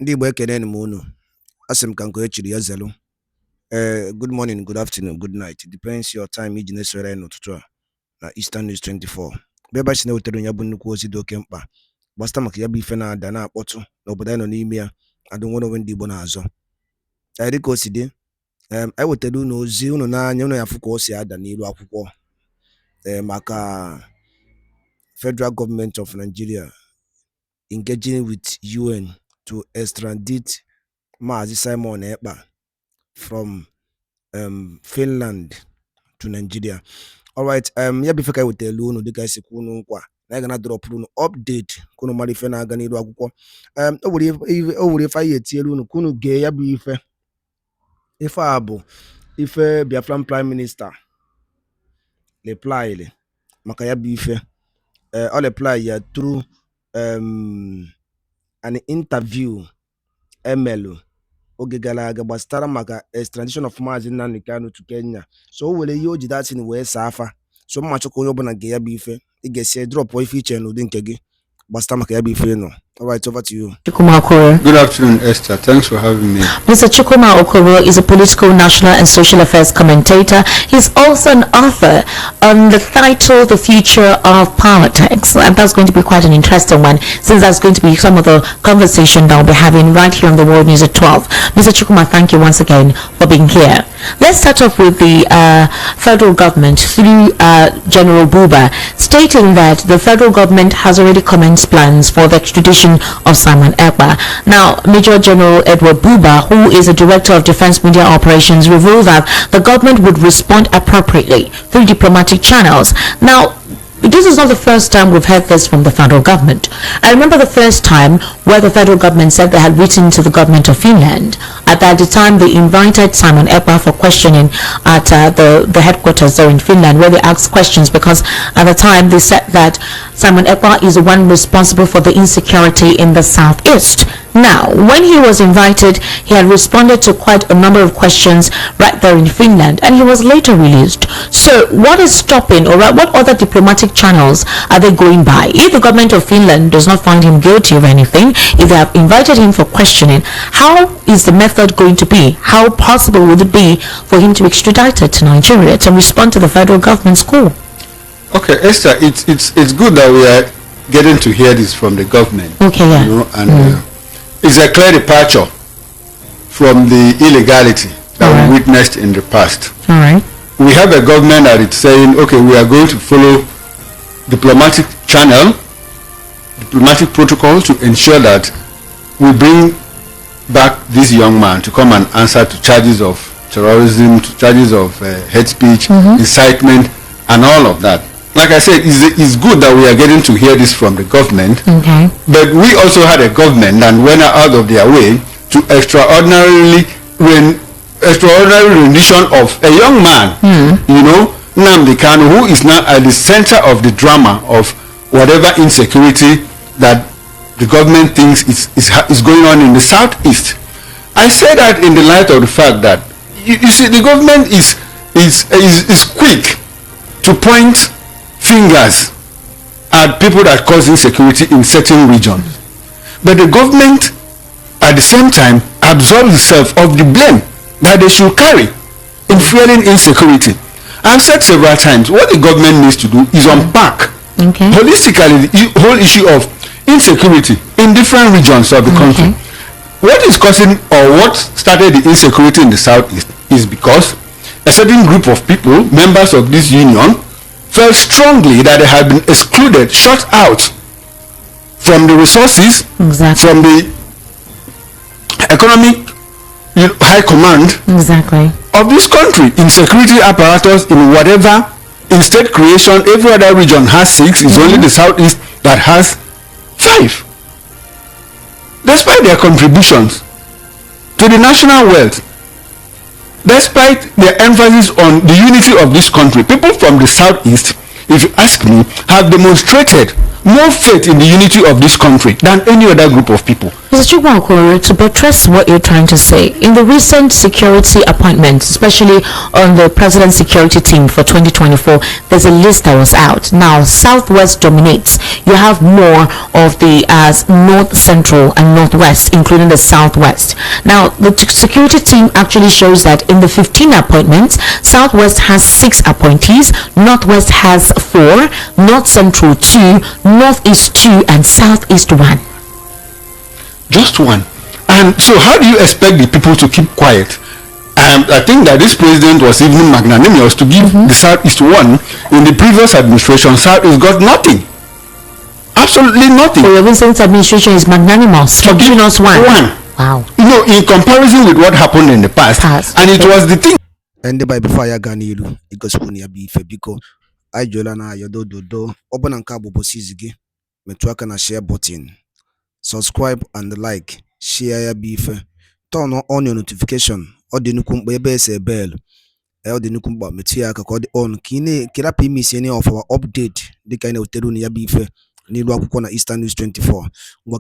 Ndị Igbo ekene m unu. Asị m ka nke echiri ya zelu. Good morning, good afternoon, good night. It depends your time iji na-esore n'ụtụtụ a na Eastern News 24. Bịaba si na-ewetara ya bụ nnukwu ozi dị oke mkpa gbasịta maka ya bụ ife na-ada na-akpọtụ n'obodo anyị nọ n'ime ya adụ nwere onwe ndị Igbo na-azọ. Dịka o si dị, anyị wetara unu ozi unu n'anya unu ya afụ ka o si ada n'ilu akwụkwọ maka Federal Government of Nigeria engaging with UN to extradite Mazi Simon Ekpa from Finland to Nigeria. All right, ya bifo ka wetelu unu dịka isi kwunu nkwa na ga na drop unu update kunu mara ife na aga n'iru akwụkwọ. O were ife anyị etielu unu kunu gee ya bụ ife a bụ ife Biafran Prime Minister reply maka ya bụ ife. All reply ya through an interview emelu oge gara aga gbasara maka extradition of Mazi Nnamdi Kanu to Kenya. So o were ihe o ji datin wee saa afa. So mma chọkọ onye ọbụla ge ya bụ ife ị ga-esi drop ife iche n'ụdị nke gị gbasara maka ya bụ ife nọ. All right, over to you. Chukuma Okoro. Good afternoon, Esther. Thanks for having me. Mr. Chukuma Okoro is a political, national and social affairs commentator. He's also an author on the title The Future of Politics. And that's going to be quite an interesting one, since that's going to be some of the conversation that we'll be having right here on the World News at 12. Mr. Chukuma, thank you once again for being here. Let's start off with the federal government through General Buba stating that the federal government has already commenced plans for the extradition of Simon Ekpa. Now, Major General Edward Buba, who is the Director of Defense Media Operations, revealed that the government would respond appropriately through diplomatic channels. Now, this is not the first time we've heard this from the federal government. I remember the first time where the federal government said they had written to the government of Finland. At the time, they invited Simon Ekpa for questioning at the headquarters there in Finland, where they asked questions, because at the time they said that Simon Ekpa is the one responsible for the insecurity in the southeast. Now, when he was invited, he had responded to quite a number of questions right there in Finland, and he was later released. So what is stopping, or what other diplomatic channels are they going by? If the government of Finland does not find him guilty of anything, if they have invited him for questioning, how is the method going to be? How possible would it be for him to be extradited to Nigeria to respond to the federal government's call? Okay, Esther, it's good that we are getting to hear this from the government. Okay, yeah. You know, and it's a clear departure from the illegality that we witnessed in the past. All right. We have a government that is saying, okay, we are going to follow diplomatic channel, diplomatic protocol to ensure that we bring back this young man to come and answer to charges of terrorism, to charges of hate speech, incitement, and all of that. Like I said, it's good that we are getting to hear this from the government. Okay. But we also had a government that went out of their way to extraordinary rendition of a young man, you know, Nnamdi Kanu, who is now at the center of the drama of whatever insecurity that the government thinks is going on in the southeast. I say that in the light of the fact that you see the government is quick to point fingers at people that cause insecurity in certain regions, but the government at the same time absorbs itself of the blame that they should carry in fueling insecurity. I've said several times, what the government needs to do is unpack holistically the whole issue of insecurity in different regions of the country. What is causing, or what started the insecurity in the southeast, is because a certain group of people, members of this union, felt strongly that they had been excluded, shut out from the resources, from the economic high command of this country, in security apparatus, in whatever, in state creation. Every other region has 6, it's only the southeast that has 5. Despite their contributions to the national wealth, despite their emphasis on the unity of this country, people from the southeast, if you ask me, have demonstrated more faith in the unity of this country than any other group of people. Mr. Chukwu, to buttress what you're trying to say, in the recent security appointments, especially on the president's security team for 2024, there's a list that was out. Now, Southwest dominates. You have more of the North Central and Northwest, including the Southwest. Now, the security team actually shows that in the 15 appointments, Southwest has 6 appointees, Northwest has 4, North Central 2, Northeast 2, and Southeast 1. Just one. And so how do you expect the people to keep quiet? I think that this president was even magnanimous to give the Southeast one. In the previous administration, Southeast got nothing. Absolutely nothing. So your recent administration is magnanimous for giving us one. Wow. You know, in comparison with what happened in the past. And it was the thing. And by before I got you, it goes when you be because I jolana yodo do open and cabo bosizige metwaka na share button. Subscribe and like, share your beef, turn on your notification, or the nukum baby say bell, or the nukum ba metia kakod on kine kirapi miss any of our update, the kind of terunia beef, Nilwakuna Eastern News 24.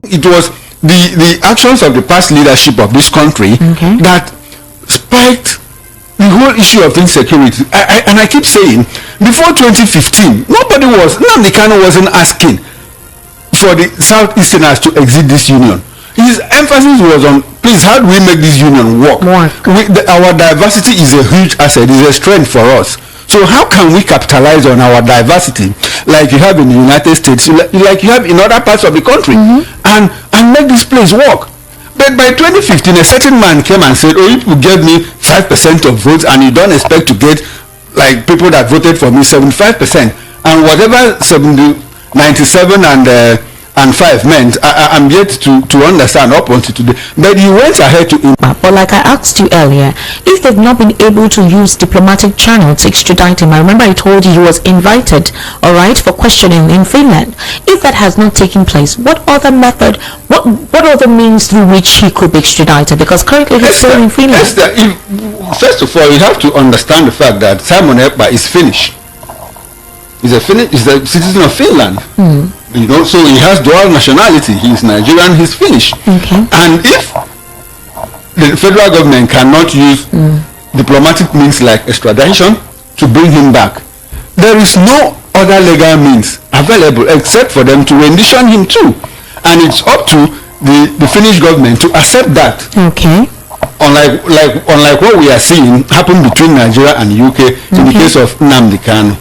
It was the actions of the past leadership of this country that spiked the whole issue of insecurity. And I keep saying, before 2015, Nnamdi Kanu wasn't asking for the Southeasterners to exit this union. His emphasis was on, please, how do we make this union work? Our diversity is a huge asset, is a strength for us. So how can we capitalize on our diversity like you have in the United States, like you have in other parts of the country, and make this place work? But by 2015, a certain man came and said, oh, you give me 5% of votes and you don't expect to get, like, people that voted for me 75%. And whatever 97 and 5 meant, I'm yet to understand up until today. But he went ahead to... But like I asked you earlier, if they've not been able to use diplomatic channel to extradite him, I remember I told you he was invited, all right, for questioning in Finland. If that has not taken place, what other method, what other means through which he could be extradited? Because currently he's still in Finland. First of all, you have to understand the fact that Simon Ekpa is Finnish. He's a citizen of Finland. You know, so he has dual nationality. He's Nigerian, he's Finnish. And if the federal government cannot use diplomatic means like extradition to bring him back, there is no other legal means available except for them to rendition him too. And it's up to the Finnish government to accept that. Unlike what we are seeing happen between Nigeria and the UK in the case of Nnamdi Kanu.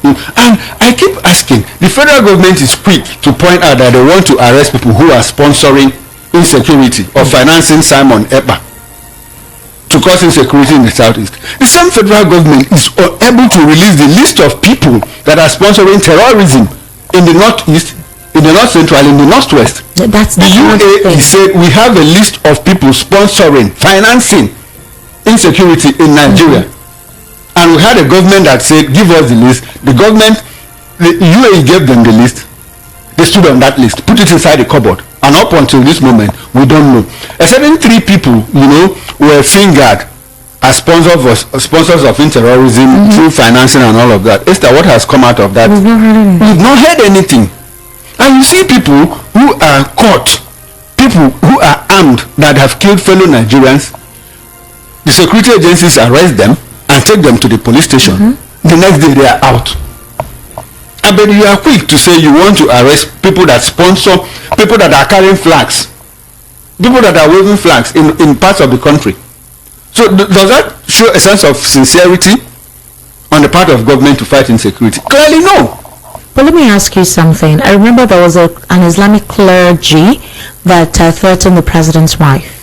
And I keep asking, the federal government is quick to point out that they want to arrest people who are sponsoring insecurity or financing Simon Ekpa to cause insecurity in the southeast. The same federal government is unable to release the list of people that are sponsoring terrorism in the northeast, in the north central, in the northwest. That's the UAE said we have a list of people sponsoring, financing insecurity in Nigeria. And we had a government that said, give us the list. The UAE gave them the list. They stood on that list, put it inside the cupboard. And up until this moment, we don't know. A certain 3 people, were fingered as sponsors of terrorism through financing and all of that. Esther, what has come out of that? We've not heard anything. And you see people who are caught, people who are armed that have killed fellow Nigerians. The security agencies arrest them and take them to the police station. The next day they are out. But you are quick to say you want to arrest people that sponsor, people that are carrying flags, people that are waving flags in parts of the country. So does that show a sense of sincerity on the part of government to fight insecurity? Clearly no. But let me ask you something. I remember there was an Islamic clergy that threatened the president's wife.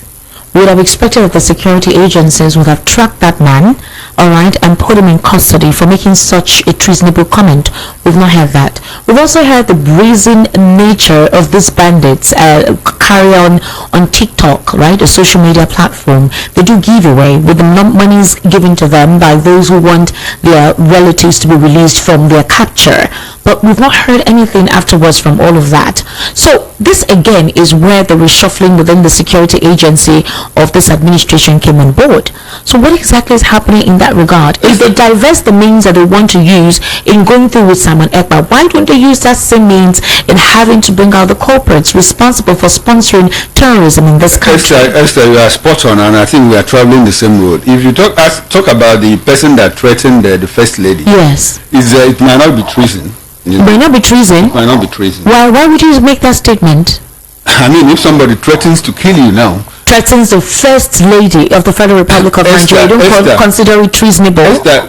We would have expected that the security agencies would have tracked that man, all right, and put him in custody for making such a treasonable comment. We've not heard that. We've also heard the brazen nature of these bandits carry on TikTok, right, a social media platform. They do giveaway with the monies given to them by those who want their relatives to be released from their capture. but we've not heard anything afterwards from all of that. So this again is where the reshuffling within the security agency of this administration came on board. So what exactly is happening in that regard? If they divest the means that they want to use in going through with Simon Ekpa, why don't they use that same means in having to bring out the culprits responsible for sponsoring terrorism in this country? Esther, you are spot on, and I think we are traveling the same road. If you talk about the person that threatened the first lady, yes, it might not be treason. It might not be treason. It might not be treason. Why would you make that statement? I mean, if somebody threatens to kill you now, threatens the first lady of the Federal Republic of Nigeria, you don't consider it treasonable?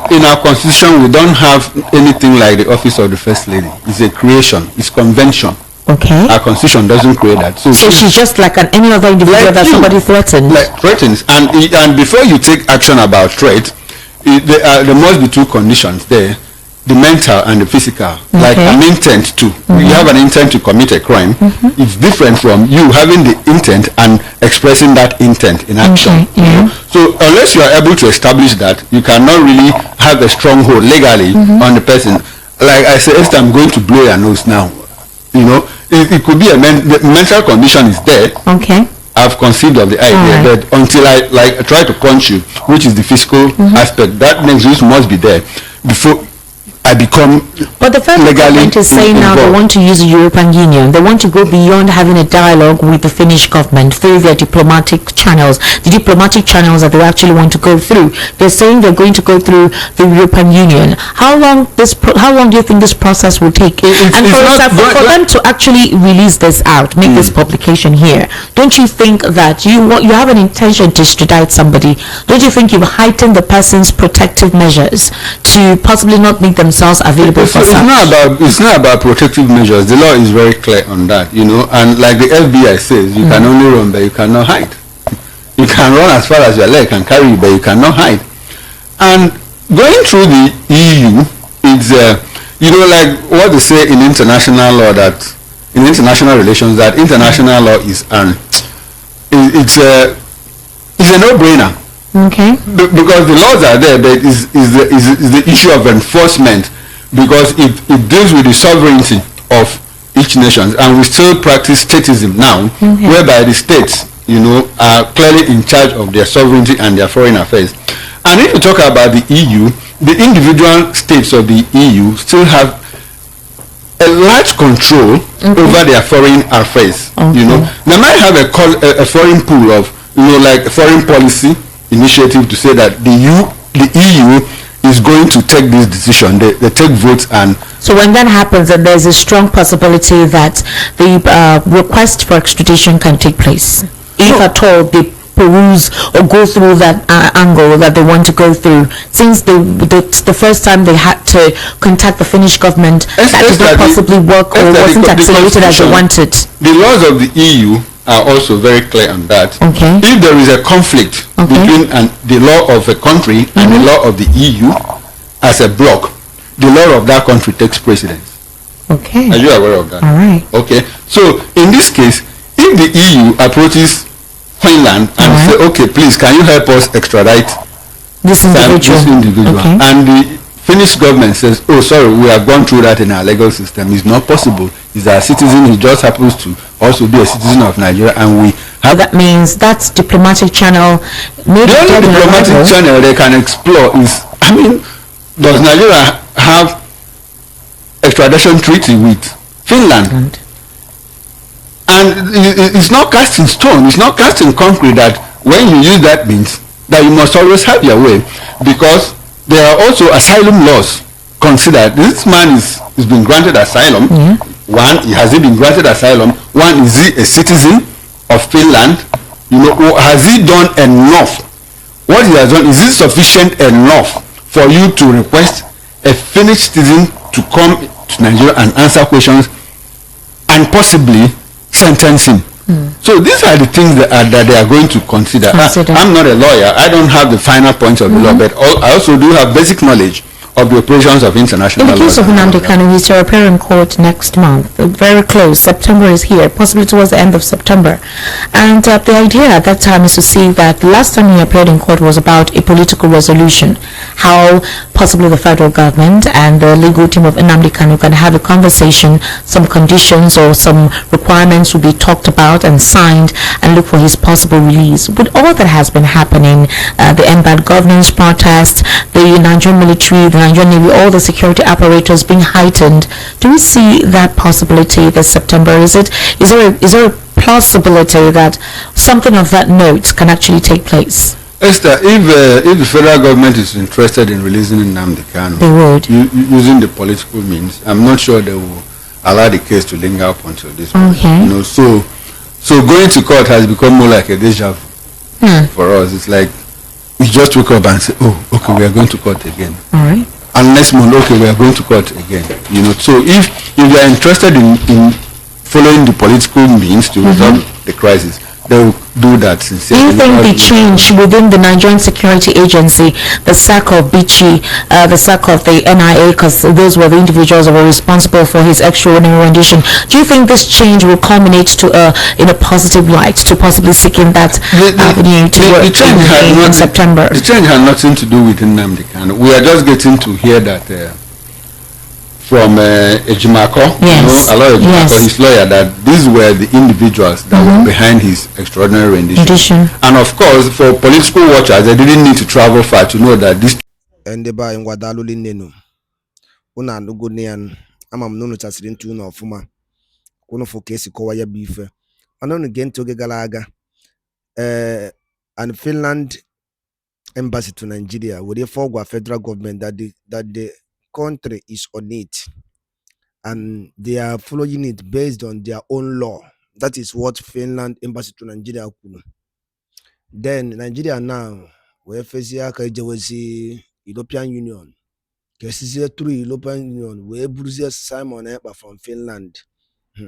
In our constitution, we don't have anything like the office of the first lady. It's a creation. It's convention. Okay. Our constitution doesn't create that. So she's just like any other individual that somebody threatens. Like threatens, and before you take action about threat, there must be two conditions there: the mental and the physical. Okay. Like an intent to. You have an intent to commit a crime. It's different from you having the intent and expressing that intent in action. Okay. Yeah. So unless you are able to establish that, you cannot really have a stronghold legally on the person. Like I say, Esther, I'm going to blow your nose now. It could be the mental condition is there. Okay. I've conceived of the idea, but until I try to punch you, which is the physical aspect, that nexus must be there before I become. But the federal government is saying now they want to use the European Union. They want to go beyond having a dialogue with the Finnish government through their diplomatic channels. The diplomatic channels that they actually want to go through. They're saying they're going to go through the European Union. How long do you think this process will take? For them to actually release this out, make this publication here, don't you think that you have an intention to extradite somebody? Don't you think you've heightened the person's protective measures to possibly not make themselves available for such? It's not about protective measures. The law is very clear on that, and like the FBI says, you can only run but you cannot hide. You can run as far as your leg can carry you, but you cannot hide. And going through the EU, it's like what they say in international law, that in international relations, that international law is it's a no-brainer. Okay. Because the laws are there, but is the issue of enforcement, because it deals with the sovereignty of each nation, and we still practice statism now, whereby the states, are clearly in charge of their sovereignty and their foreign affairs. And if you talk about the EU, the individual states of the EU still have a large control over their foreign affairs. They might have a foreign pool of, like a foreign policy initiative to say that the EU is going to take this decision. They take votes, and so when that happens, then there's a strong possibility that the request for extradition can take place, if at all they peruse or go through that angle that they want to go through. Since the first time they had to contact the Finnish government, that did not possibly work, or wasn't accelerated as they wanted. The laws of the EU are also very clear on that. Okay. If there is a conflict between the law of a country and the law of the EU as a bloc, the law of that country takes precedence. Okay. Are you aware of that? All right. Okay. So in this case, if the EU approaches Finland and say, okay, please, can you help us extradite this individual? Okay. And the Finnish government says, oh, sorry, we have gone through that in our legal system. It's not possible. He's a citizen. He just happens to also be a citizen of Nigeria, and we have. That means that's diplomatic channel. Maybe the only diplomatic channel they can explore is, does Nigeria have extradition treaty with Finland? And it's not cast in stone. It's not cast in concrete that when you use that means that you must always have your way, because there are also asylum laws considered. This man is been granted asylum. One, has he been granted asylum? One, is he a citizen of Finland? Has he done enough? What he has done, is it sufficient enough for you to request a Finnish citizen to come to Nigeria and answer questions and possibly sentence him? So these are the things that they are going to consider. I'm not a lawyer. I don't have the final points of the law, but I also do have basic knowledge of the operations of international In the case laws of and all Nnamdi that. Kanu, he's to appear in court next month, very close. September is here, possibly towards the end of September. And the idea at that time is to see that last time he appeared in court was about a political resolution, how possibly the federal government and the legal team of Nnamdi Kanu can have a conversation, some conditions or some requirements will be talked about and signed, and look for his possible release. With all that has been happening, the bad governance protest, the Nigerian military, the Nigerian Navy, all the security apparatus being heightened, do we see that possibility this September? Is there a possibility that something of that note can actually take place? Esther, if the federal government is interested in releasing Nnamdi Kanu, They would. Using the political means, I'm not sure they will allow the case to linger up until this point. Okay. You know, so going to court has become more like a deja vu for us. It's like we just wake up and say, oh, okay, we are going to court again. All right. And next month, okay, we are going to court again. You know, so if you are interested in following the political means to resolve the crisis, they will do that Do sincerely. you think the change within the Nigerian Security Agency, the sack of Bichi, the sack of the NIA, because those were the individuals that were responsible for his extraordinary rendition, do you think this change will culminate to in a positive light, to possibly seeking that avenue to work in September? The change had nothing to do with Nnamdi Kanu. We are just getting to hear that from Ejimako, Yes. a lawyer, Yes. his lawyer, that these were the individuals that were behind his extraordinary rendition. And of course, for political watchers, they didn't need to travel far to know that this. Ende ba ngwa dalụ nenu una anugo nian ama m nunu chasiri ntu na ọfụma kunu fo ka esi kọwa ya bụ ife mana unu gee ntị oge gara aga and Finland embassy to Nigeria were for gwa federal government that the country is on it and they are following it based on their own law. That is what Finland embassy to Nigeria kwuru. Then Nigeria now wee fezie aka ejewezi European Union ka esizie through European Union wee buruzie Simon Ekpa from Finland.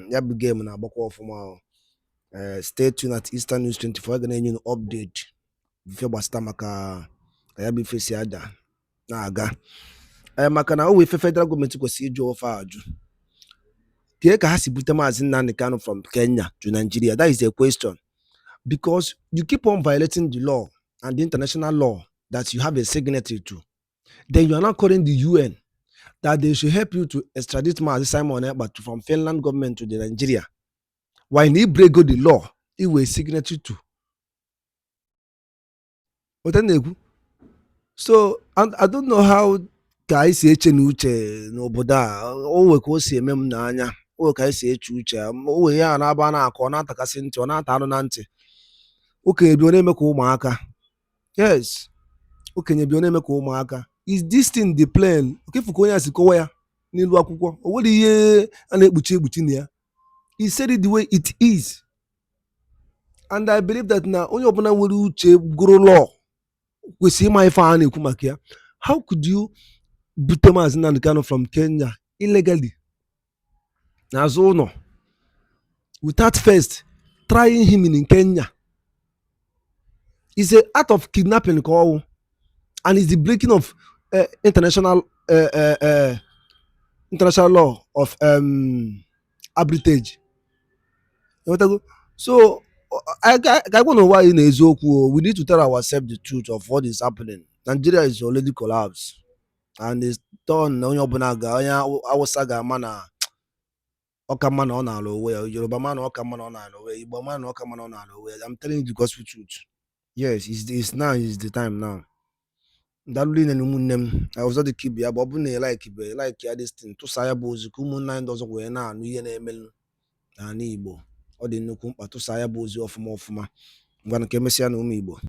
Ya bụ game na-agbakwa ọfụma. Stay tuned at Eastern News 24 ga na-enye unu update ife gbasata maka ka ya bụ ife si ada na-aga. Maka na o wee federal government kwesịrị ịjụ ofe ajụ kee ka ha si bute Maazị Nnamdi Kanu from Kenya to Nigeria. That is a question, because you keep on violating the law and the international law that you have a signatory to. Then you are not calling the UN that they should help you to extradite Maazị Simon Ekpa from Finland government to the Nigeria. When he break the law, he was signatory to. So I don't know how ka anyị si eche n'uche n'obodo a o nwe ka o si eme m n'anya o nwe ka anyị si eche uche o nwe ya na-aba na-akọ ọ na-atakasị ntị ọ na-ata anụ na ntị okenye bi ọ na-eme ka ụmụaka. Yes, okenye bi ọ na-eme ka ụmụaka. Is this thing the plan? Okefu ka onye a si kọwa ya n'elu akwụkwọ o nwere ihe a na-ekpuchi na ya. He said it the way it is, and I believe that na onye ọbụla nwere uche gụrụ law kwesịrị ịma ife a na-ekwu maka ya. How could you bute Maazị Nnamdi Kanu from Kenya illegally n'azụ ụlọ without first trying him in Kenya? It's an act of kidnapping ka ọwụ, and it's the breaking of international law of arbitrage. So I want to why in eziokwu we need to tell ourselves the truth of what is happening. Nigeria is already collapsed and it's done. Onye ọbụla ga onye Awụsa ga-ama na ọka mma na ọ na-alụ onwe ya, Yoruba ma na ọka mma na ọ na-alụ onwe ya, Igbo ma na ọka mma na ọ na-alụ onwe ya. I'm telling you the gospel truth. Yes, it's now is the time now. Dalụli na ụmụnne m ọzọ dị ka ibe ya bụ ọ bụrụ na like ya this thing tụsa ya bụ ozi ka ụmụnne anyị ndị ọzọ wee na-anụ ihe na-eme n'ala Igbo. Ọ dị nnukwu mkpa tụsa ya bụ ozi ọfụma ngwa nke emesịa na ụmụ Igbo.